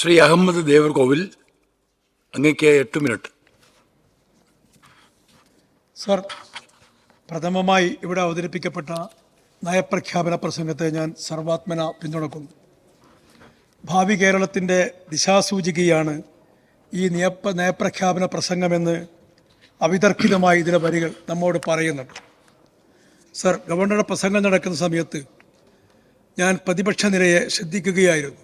ശ്രീ അഹമ്മദ് ദേവർകോവിൽ, അങ്ങേക്ക് 8 minute. Sir, പ്രഥമമായി ഇവിടെ അവതരിപ്പിക്കപ്പെട്ട നയപ്രഖ്യാപന പ്രസംഗത്തെ ഞാൻ സർവാത്മന പിന്തുണക്കുന്നു. ഭാവി കേരളത്തിൻ്റെ ദിശാസൂചികയാണ് ഈ നയപ്രഖ്യാപന പ്രസംഗമെന്ന് അവിതർക്കിതമായി ഇതിലെ വരികൾ നമ്മോട് പറയുന്നുണ്ട്. സർ, ഗവർണറുടെ പ്രസംഗം നടക്കുന്ന സമയത്ത് ഞാൻ പ്രതിപക്ഷ നിരയെ ശ്രദ്ധിക്കുകയായിരുന്നു.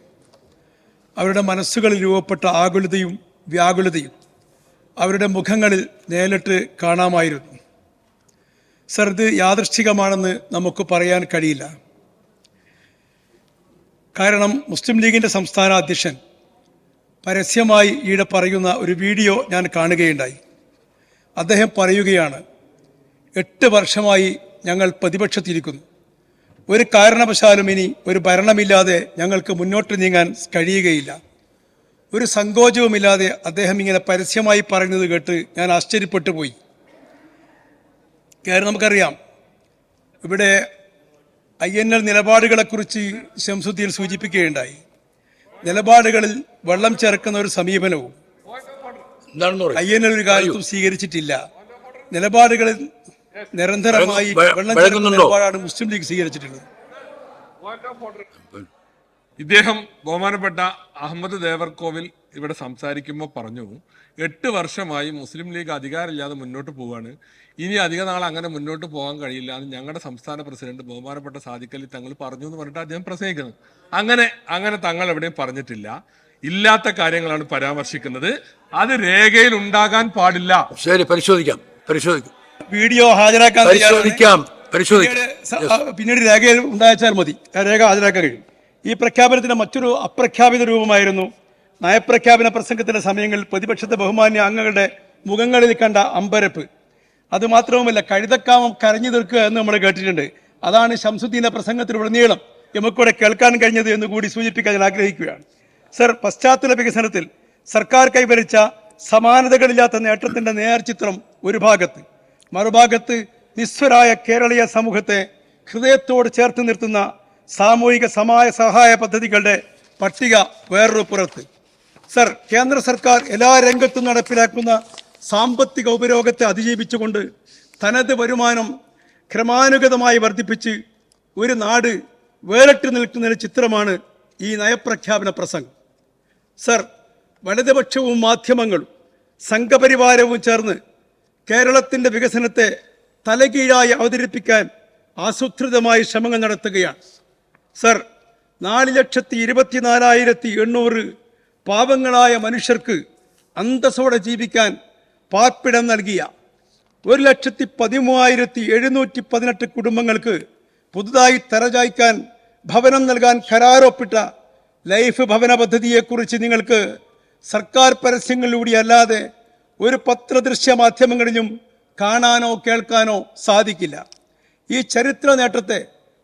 അവരുടെ മനസ്സുകളിൽ രൂപപ്പെട്ട ആകുലതയും വ്യാകുലതയും അവരുടെ മുഖങ്ങളിൽ നേരിട്ട് കാണാമായിരുന്നു. സർ, ഇത് യാദൃശ്ചികമാണെന്ന് നമുക്ക് പറയാൻ കഴിയില്ല. കാരണം മുസ്ലിം ലീഗിൻ്റെ സംസ്ഥാന അധ്യക്ഷൻ പരസ്യമായി ഈയിടെ പറയുന്ന ഒരു വീഡിയോ ഞാൻ കാണുകയുണ്ടായി. അദ്ദേഹം പറയുകയാണ്, 8 വർഷമായി ഞങ്ങൾ പ്രതിപക്ഷത്തിരിക്കുന്നു, ഒരു കാരണവശാലും ഇനി ഒരു ഭരണമില്ലാതെ ഞങ്ങൾക്ക് മുന്നോട്ട് നീങ്ങാൻ കഴിയുകയില്ല. ഒരു സങ്കോചവുമില്ലാതെ അദ്ദേഹം ഇങ്ങനെ പരസ്യമായി പറയുന്നത് കേട്ട് ഞാൻ ആശ്ചര്യപ്പെട്ടു പോയി. കാരണം നമുക്കറിയാം, ഇവിടെ INL നിലപാടുകളെക്കുറിച്ച് ശംസുദ്ദീൻ സൂചിപ്പിക്കുകയുണ്ടായി. നിലപാടുകളിൽ വെള്ളം ചേർക്കുന്ന ഒരു സമീപനവും INL ഒരു കാലത്തും സ്വീകരിച്ചിട്ടില്ല. നിലപാടുകളിൽ നിരന്തരമായി വെള്ളം ചേർക്കുന്ന നിലപാടാണ് മുസ്ലിം ലീഗ് സ്വീകരിച്ചിട്ടുള്ളത്. ഇദ്ദേഹം ബഹുമാനപ്പെട്ട അഹമ്മദ് ദേവർകോവിൽ ഇവിടെ സംസാരിക്കുമ്പോൾ പറഞ്ഞു, 8 വർഷമായി മുസ്ലിം ലീഗ് അധികാരമില്ലാതെ മുന്നോട്ട് പോവുകയാണ്, ഇനി അധിക നാൾ അങ്ങനെ മുന്നോട്ട് പോകാൻ കഴിയില്ല എന്ന് ഞങ്ങളുടെ സംസ്ഥാന പ്രസിഡന്റ് ബഹുമാനപ്പെട്ട സാദിഖ് അലി തങ്ങൾ പറഞ്ഞു എന്ന് പറഞ്ഞിട്ട് അദ്ദേഹം പ്രസംഗിക്കുന്നത്. അങ്ങനെ തങ്ങൾ എവിടെയും പറഞ്ഞിട്ടില്ല. ഇല്ലാത്ത കാര്യങ്ങളാണ് പരാമർശിക്കുന്നത്. അത് രേഖയിൽ ഉണ്ടാകാൻ പാടില്ല. ശരി, പരിശോധിക്കാം. വീഡിയോ ഹാജരാക്കാൻ പിന്നീട് രേഖയിൽ ഉണ്ടാച്ചാൽ മതി. രേഖ ഹാജരാക്കാൻ കഴിയും. ഈ പ്രഖ്യാപനത്തിന്റെ മറ്റൊരു അപ്രഖ്യാപിത രൂപമായിരുന്നു നയപ്രഖ്യാപന പ്രസംഗത്തിന്റെ സമയങ്ങളിൽ പ്രതിപക്ഷത്തെ ബഹുമാന്യ അംഗങ്ങളുടെ മുഖങ്ങളിൽ കണ്ട അമ്പരപ്പ്. അതുമാത്രവുമല്ല, കഴുതക്കാമം കരഞ്ഞു തീർക്കുക എന്ന് നമ്മൾ കേട്ടിട്ടുണ്ട്. അതാണ് ശംസുദ്ദീന്റെ പ്രസംഗത്തിലുടനീളം നമുക്കിവിടെ കേൾക്കാൻ കഴിഞ്ഞത് എന്ന് കൂടി സൂചിപ്പിക്കാൻ ഞാൻ ആഗ്രഹിക്കുകയാണ്. സർ, പശ്ചാത്തല വികസനത്തിൽ സർക്കാർ കൈവരിച്ച സമാനതകളില്ലാത്ത നേട്ടത്തിന്റെ നേർചിത്രം ഒരു ഭാഗത്ത്, മറുഭാഗത്ത് നിസ്വരായ കേരളീയ സമൂഹത്തെ ഹൃദയത്തോട് ചേർത്ത് നിർത്തുന്ന സാമൂഹിക സഹായ പദ്ധതികളുടെ പട്ടിക വേറൊരു പുറത്ത്. സർ, കേന്ദ്ര സർക്കാർ എല്ലാ രംഗത്തും നടപ്പിലാക്കുന്ന സാമ്പത്തിക ഉപരോഗത്തെ അതിജീവിച്ചുകൊണ്ട് തനത് വരുമാനം ക്രമാനുഗതമായി വർദ്ധിപ്പിച്ച് ഒരു നാട് വേറിട്ട് നിൽക്കുന്ന ചിത്രമാണ് ഈ നയപ്രഖ്യാപന പ്രസംഗം. സർ, വലതുപക്ഷവും മാധ്യമങ്ങളും സംഘപരിവാരവും ചേർന്ന് കേരളത്തിൻ്റെ വികസനത്തെ തലകീഴായി അവതരിപ്പിക്കാൻ ആസൂത്രിതമായി ശ്രമങ്ങൾ നടത്തുകയാണ്. സർ, 4,24,800 പാവങ്ങളായ മനുഷ്യർക്ക് അന്തസ്സോടെ ജീവിക്കാൻ പാർപ്പിടം നൽകിയ 1,13,718 കുടുംബങ്ങൾക്ക് പുതുതായി തരചായ്ക്കാൻ ഭവനം നൽകാൻ കരാറൊപ്പിട്ട ലൈഫ് ഭവന പദ്ധതിയെക്കുറിച്ച് നിങ്ങൾക്ക് സർക്കാർ പരസ്യങ്ങളിലൂടെ അല്ലാതെ ഒരു പത്രദൃശ്യ മാധ്യമങ്ങളിലും കാണാനോ കേൾക്കാനോ സാധിക്കില്ല. ഈ ചരിത്ര നേട്ടത്തെ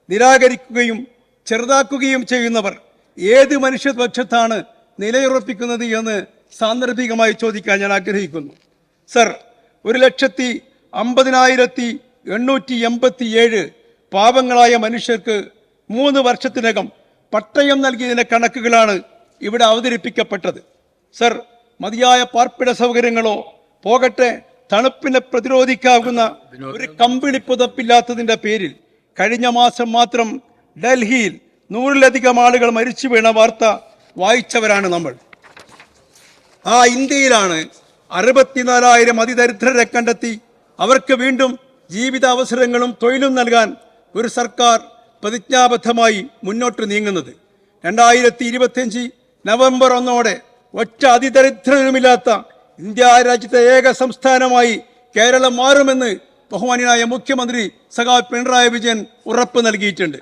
നിരാകരിക്കുകയും ചെറുതാക്കുകയും ചെയ്യുന്നവർ ഏത് മനുഷ്യപക്ഷത്താണ് നിലയുറപ്പിക്കുന്നത് എന്ന് സാന്ദർഭികമായി ചോദിക്കാൻ ഞാൻ ആഗ്രഹിക്കുന്നു. സർ, 1,50,887 പാവങ്ങളായ മനുഷ്യർക്ക് 3 വർഷത്തിനകം പട്ടയം നൽകിയതിൻ്റെ കണക്കുകളാണ് ഇവിടെ അവതരിപ്പിക്കപ്പെട്ടത്. സർ, മതിയായ പാർപ്പിട സൗകര്യങ്ങളോ പോകട്ടെ തണുപ്പിനെ പ്രതിരോധിക്കാവുന്ന ഒരു കമ്പിളി പുതപ്പില്ലാത്തതിൻ്റെ പേരിൽ കഴിഞ്ഞ മാസം മാത്രം ഡൽഹിയിൽ 100-ലധികം ആളുകൾ മരിച്ചു വീണ വാർത്ത വായിച്ചവരാണ് നമ്മൾ. ഇന്ത്യയിലാണ് 64,000 അതിദരിദ്രരെ കണ്ടെത്തി അവർക്ക് വീണ്ടും ജീവിതാവസരങ്ങളും തൊഴിലും നൽകാൻ ഒരു സർക്കാർ പ്രതിജ്ഞാബദ്ധമായി മുന്നോട്ട് നീങ്ങുന്നത്. 2025 നവംബർ 1 ഒറ്റ അതിദരിദ്രരുമില്ലാത്ത ഇന്ത്യ രാജ്യത്തെ ഏക സംസ്ഥാനമായി കേരളം മാറുമെന്ന് ബഹുമാന്യനായ മുഖ്യമന്ത്രി സഖാവ് പിണറായി വിജയൻ ഉറപ്പ് നൽകിയിട്ടുണ്ട്.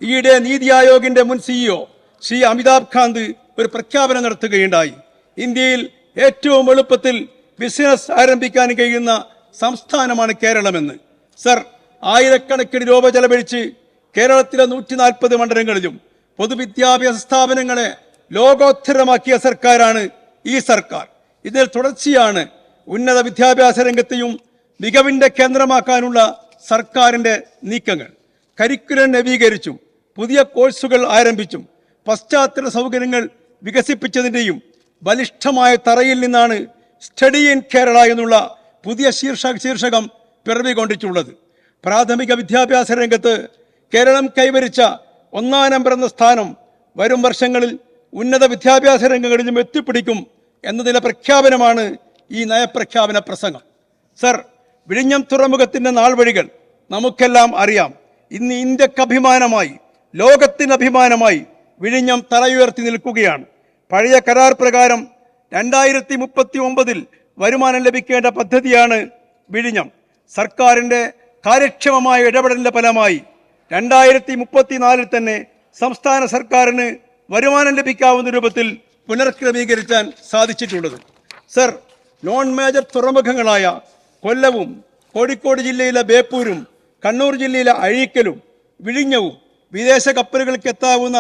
ഈയിടെ നീതി ആയോഗിന്റെ മുൻ CEO ശ്രീ അമിതാഭ് കാന്ത് ഒരു പ്രഖ്യാപനം നടത്തുകയുണ്ടായി. ഇന്ത്യയിൽ ഏറ്റവും എളുപ്പത്തിൽ ബിസിനസ് ആരംഭിക്കാൻ കഴിയുന്ന സംസ്ഥാനമാണ് കേരളമെന്ന്. സർ, ആയിരക്കണക്കിന് രൂപ ചെലവഴിച്ച് കേരളത്തിലെ 140 മണ്ഡലങ്ങളിലും പൊതുവിദ്യാഭ്യാസ സ്ഥാപനങ്ങളെ ലോകോത്തരമാക്കിയ സർക്കാരാണ് ഈ സർക്കാർ. ഇതിൽ തുടർച്ചയാണ് ഉന്നത വിദ്യാഭ്യാസ രംഗത്തെയും മികവിന്റെ കേന്ദ്രമാക്കാനുള്ള സർക്കാരിന്റെ നീക്കങ്ങൾ. കരിക്കുലം നവീകരിച്ചും പുതിയ കോഴ്സുകൾ ആരംഭിച്ചും പശ്ചാത്തല സൗകര്യങ്ങൾ വികസിപ്പിച്ചതിൻ്റെയും ബലിഷ്ഠമായ തറയിൽ നിന്നാണ് സ്റ്റഡി ഇൻ കേരള എന്നുള്ള പുതിയ ശീർഷകം പിറവികൊണ്ടിട്ടുള്ളത്. പ്രാഥമിക വിദ്യാഭ്യാസ രംഗത്ത് കേരളം കൈവരിച്ച 1-ാം നമ്പർ എന്ന സ്ഥാനം വരും വർഷങ്ങളിൽ ഉന്നത വിദ്യാഭ്യാസ രംഗങ്ങളിലും എത്തിപ്പിടിക്കും എന്നതിലെ പ്രഖ്യാപനമാണ് ഈ നയപ്രഖ്യാപന പ്രസംഗം. സർ, വിഴിഞ്ഞം തുറമുഖത്തിൻ്റെ നാൾവഴികൾ നമുക്കെല്ലാം അറിയാം. ഇന്ന് ഇന്ത്യക്ക് അഭിമാനമായി, ലോകത്തിന് അഭിമാനമായി വിഴിഞ്ഞം തലയുയർത്തി നിൽക്കുകയാണ്. പഴയ കരാർ പ്രകാരം 2039 വരുമാനം ലഭിക്കേണ്ട പദ്ധതിയാണ് വിഴിഞ്ഞം. സർക്കാരിൻ്റെ കാര്യക്ഷമമായ ഇടപെടലിൻ്റെ ഫലമായി 2034 തന്നെ സംസ്ഥാന സർക്കാരിന് വരുമാനം ലഭിക്കാവുന്ന രൂപത്തിൽ പുനർക്രമീകരിക്കാൻ സാധിച്ചിട്ടുള്ളത്. സർ, നോൺ മേജർ തുറമുഖങ്ങളായ കൊല്ലവും കോഴിക്കോട് ജില്ലയിലെ ബേപ്പൂരും കണ്ണൂർ ജില്ലയിലെ അഴീക്കലും വിഴിഞ്ഞവും വിദേശ കപ്പലുകൾക്ക് എത്താവുന്ന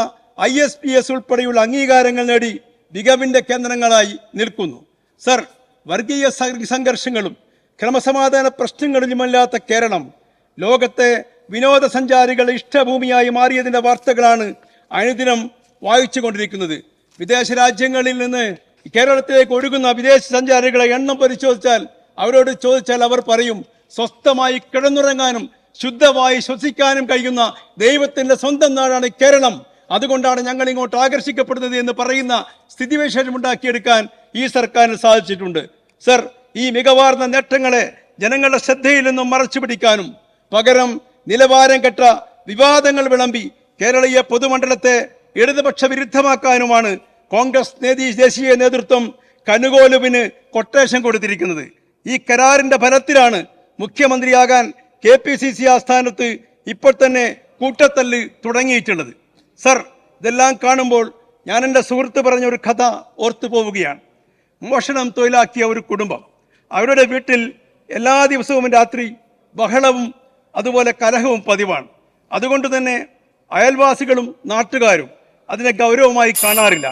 ISPS ഉൾപ്പെടെയുള്ള അംഗീകാരങ്ങൾ നേടി മികവിൻ്റെ കേന്ദ്രങ്ങളായി നിൽക്കുന്നു. സർ, വർഗീയ സംഘർഷങ്ങളും ക്രമസമാധാന പ്രശ്നങ്ങളിലുമല്ലാത്ത കേരളം ലോകത്തെ വിനോദസഞ്ചാരികളുടെ ഇഷ്ടഭൂമിയായി മാറിയതിൻ്റെ വാർത്തകളാണ് അനുദിനം വായിച്ചുകൊണ്ടിരിക്കുന്നത്. വിദേശ രാജ്യങ്ങളിൽ നിന്ന് കേരളത്തിലേക്ക് ഒഴുകുന്ന വിദേശ സഞ്ചാരികളെ എണ്ണം പരിശോധിച്ചാൽ, അവരോട് ചോദിച്ചാൽ അവർ പറയും, സ്വസ്ഥമായി കിടന്നുറങ്ങാനും ശുദ്ധമായി ശ്വസിക്കാനും കഴിയുന്ന ദൈവത്തിൻ്റെ സ്വന്തം നാടാണ് കേരളം, അതുകൊണ്ടാണ് ഞങ്ങൾ ഇങ്ങോട്ട് ആകർഷിക്കപ്പെടുന്നത് എന്ന് പറയുന്ന സ്ഥിതിവിശേഷം ഉണ്ടാക്കിയെടുക്കാൻ ഈ സർക്കാരിന് സാധിച്ചിട്ടുണ്ട്. സർ, ഈ മികവാർന്ന നേട്ടങ്ങളെ ജനങ്ങളുടെ ശ്രദ്ധയിൽ നിന്നും മറച്ചു പിടിക്കാനും പകരം നിലവാരം കെട്ട വിവാദങ്ങൾ വിളമ്പി കേരളീയ പൊതുമണ്ഡലത്തെ ഇടതുപക്ഷ വിരുദ്ധമാക്കാനുമാണ് കോൺഗ്രസ് ദേശീയ നേതൃത്വം കനുകോലുവിന് കൊട്ടേഷൻ കൊടുത്തിരിക്കുന്നത്. ഈ കരാറിന്റെ ഫലത്തിലാണ് മുഖ്യമന്ത്രിയാകാൻ KPCC ആസ്ഥാനത്ത് ഇപ്പോൾ തന്നെ കൂട്ടത്തല്ല് തുടങ്ങിയിട്ടുള്ളത്. സർ, ഇതെല്ലാം കാണുമ്പോൾ ഞാൻ എൻ്റെ സുഹൃത്ത് പറഞ്ഞ ഒരു കഥ ഓർത്തു പോവുകയാണ്. മോഷണം തൊഴിലാക്കിയ ഒരു കുടുംബം, അവരുടെ വീട്ടിൽ എല്ലാ ദിവസവും രാത്രി ബഹളവും അതുപോലെ കലഹവും പതിവാണ്. അതുകൊണ്ട് തന്നെ അയൽവാസികളും നാട്ടുകാരും അതിനെ ഗൗരവമായി കാണാറില്ല.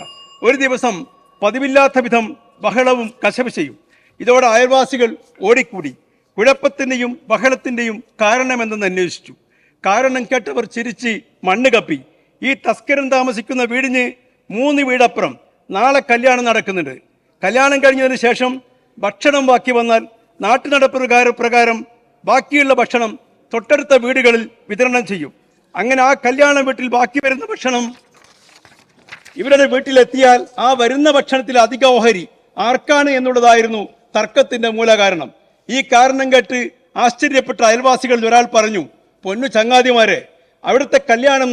ഒരു ദിവസം പതിവില്ലാത്ത വിധം ബഹളവും കശപിശയും. ഇതോടെ അയൽവാസികൾ ഓടിക്കൂടി കുഴപ്പത്തിൻ്റെയും ബഹളത്തിൻ്റെയും കാരണമെന്തെന്ന് അന്വേഷിച്ചു. കാരണം കേട്ടവർ ചിരിച്ച് മണ്ണ് കപ്പി. ഈ തസ്കരൻ താമസിക്കുന്ന വീടിന് 3 വീടപ്പുറം നാളെ കല്യാണം നടക്കുന്നുണ്ട്. കല്യാണം കഴിഞ്ഞതിന് ശേഷം ഭക്ഷണം ബാക്കി വന്നാൽ നാട്ടുനടപ്പ് പ്രകാരം ബാക്കിയുള്ള ഭക്ഷണം തൊട്ടടുത്ത വീടുകളിൽ വിതരണം ചെയ്യും. അങ്ങനെ ആ കല്യാണ വീട്ടിൽ ബാക്കി വരുന്ന ഭക്ഷണം ഇവരുടെ വീട്ടിലെത്തിയാൽ ആ വരുന്ന ഭക്ഷണത്തിൽ അധിക ഓഹരി ആർക്കാണ് എന്നുള്ളതായിരുന്നു തർക്കത്തിന്റെ മൂലകാരണം. ഈ കാരണം കേട്ട് ആശ്ചര്യപ്പെട്ട അയൽവാസികളിൽ ഒരാൾ പറഞ്ഞു, പൊന്നു ചങ്ങാതിമാരെ, അവിടുത്തെ കല്യാണം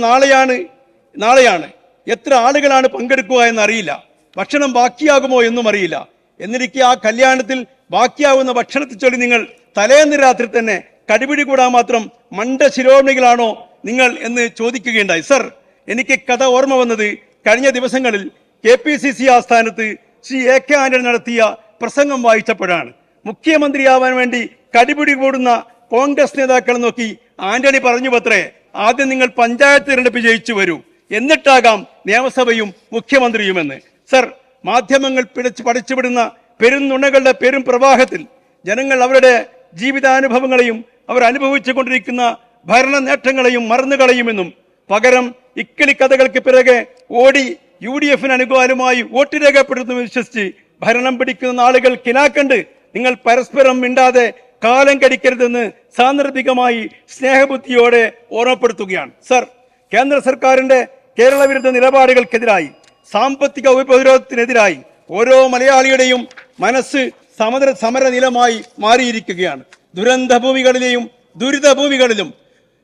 നാളെയാണ്. എത്ര ആളുകളാണ് പങ്കെടുക്കുക എന്നറിയില്ല, ഭക്ഷണം ബാക്കിയാകുമോ എന്നും അറിയില്ല. എന്നിരിക്കെ ആ കല്യാണത്തിൽ ബാക്കിയാവുന്ന ഭക്ഷണത്തെ ചൊല്ലി നിങ്ങൾ തലേന്ന് രാത്രി തന്നെ കടിപിടി കൂടാൻ മാത്രം മണ്ട ശിരോമണികളാണോ നിങ്ങൾ എന്ന് ചോദിക്കുകയുണ്ടായി. സർ, എനിക്ക് കഥ ഓർമ്മ വന്നത് കഴിഞ്ഞ ദിവസങ്ങളിൽ KPCC ആസ്ഥാനത്ത് ശ്രീ AK ആന്റണി നടത്തിയ പ്രസംഗം വായിച്ചപ്പോഴാണ്. മുഖ്യമന്ത്രിയാവാൻ വേണ്ടി കടിപിടി കൂടുന്ന കോൺഗ്രസ് നേതാക്കളെ നോക്കി ആന്റണി പറഞ്ഞു പത്രേ, ആദ്യം നിങ്ങൾ പഞ്ചായത്ത് തിരഞ്ഞെടുപ്പ് ജയിച്ചു വരൂ, എന്നിട്ടാകാം നിയമസഭയും മുഖ്യമന്ത്രിയുമെന്ന്. സർ, മാധ്യമങ്ങൾ പഠിച്ചുവിടുന്ന പെരുന്നുണകളുടെ പെരും പ്രവാഹത്തിൽ ജനങ്ങൾ അവരുടെ ജീവിതാനുഭവങ്ങളെയും അവർ അനുഭവിച്ചു കൊണ്ടിരിക്കുന്ന ഭരണ നേട്ടങ്ങളെയും മറന്നുകളയുമെന്നും പകരം ഇക്കിളി കഥകൾക്ക് പിറകെ ഓടി UDFന് അനുകൂലമായി വോട്ട് രേഖപ്പെടുത്തുന്നു വിശ്വസിച്ച് ഭരണം പിടിക്കുന്ന ആളുകൾ കിനാക്കണ്ട് നിങ്ങൾ പരസ്പരം മിണ്ടാതെ കാലം കടിക്കരുതെന്ന് സാന്ദർഭികമായി സ്നേഹബുദ്ധിയോടെ ഓർമ്മപ്പെടുത്തുകയാണ്. സർ, കേന്ദ്ര സർക്കാരിന്റെ കേരള വിരുദ്ധ നിലപാടുകൾക്കെതിരായി, സാമ്പത്തിക ഉപരോധത്തിനെതിരായി ഓരോ മലയാളിയുടെയും മനസ്സ് സമരനിലമായി മാറിയിരിക്കുകയാണ്. ദുരന്ത ഭൂമികളിലെയും ദുരിത ഭൂമികളിലും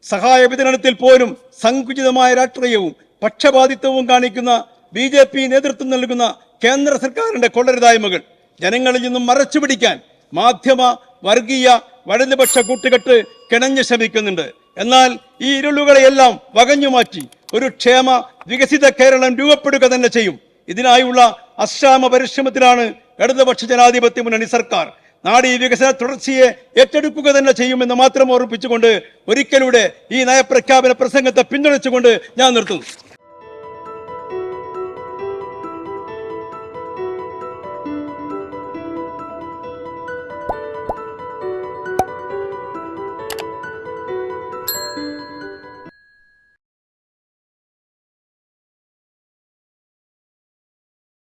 സഹായ വിതരണത്തിൽ പോലും സങ്കുചിതമായ രാഷ്ട്രീയവും പക്ഷപാതിത്വവും കാണിക്കുന്ന BJP നേതൃത്വം നൽകുന്ന കേന്ദ്ര സർക്കാരിന്റെ കൊള്ളരുതായ്മകൾ ജനങ്ങളിൽ നിന്നും മറച്ചുപിടിക്കാൻ മാധ്യമ വർഗീയ വലതുപക്ഷ കൂട്ടുകെട്ട് കിണഞ്ഞു ശ്രമിക്കുന്നുണ്ട്. എന്നാൽ ഈ ഇരുളുകളെയെല്ലാം വകഞ്ഞുമാറ്റി ഒരു ക്ഷേമ വികസിത കേരളം രൂപപ്പെടുക തന്നെ ചെയ്യും. ഇതിനായുള്ള അശ്രാമ പരിശ്രമത്തിലാണ് ഇടതുപക്ഷ ജനാധിപത്യ മുന്നണി സർക്കാർ. നാട് ഈ വികസന തുടർച്ചയെ ഏറ്റെടുക്കുക തന്നെ ചെയ്യുമെന്ന് മാത്രം ഓർമ്മിപ്പിച്ചുകൊണ്ട് ഒരിക്കലൂടെ ഈ നയപ്രഖ്യാപന പ്രസംഗത്തെ പിന്തുണച്ചുകൊണ്ട് ഞാൻ നിർത്തുന്നു.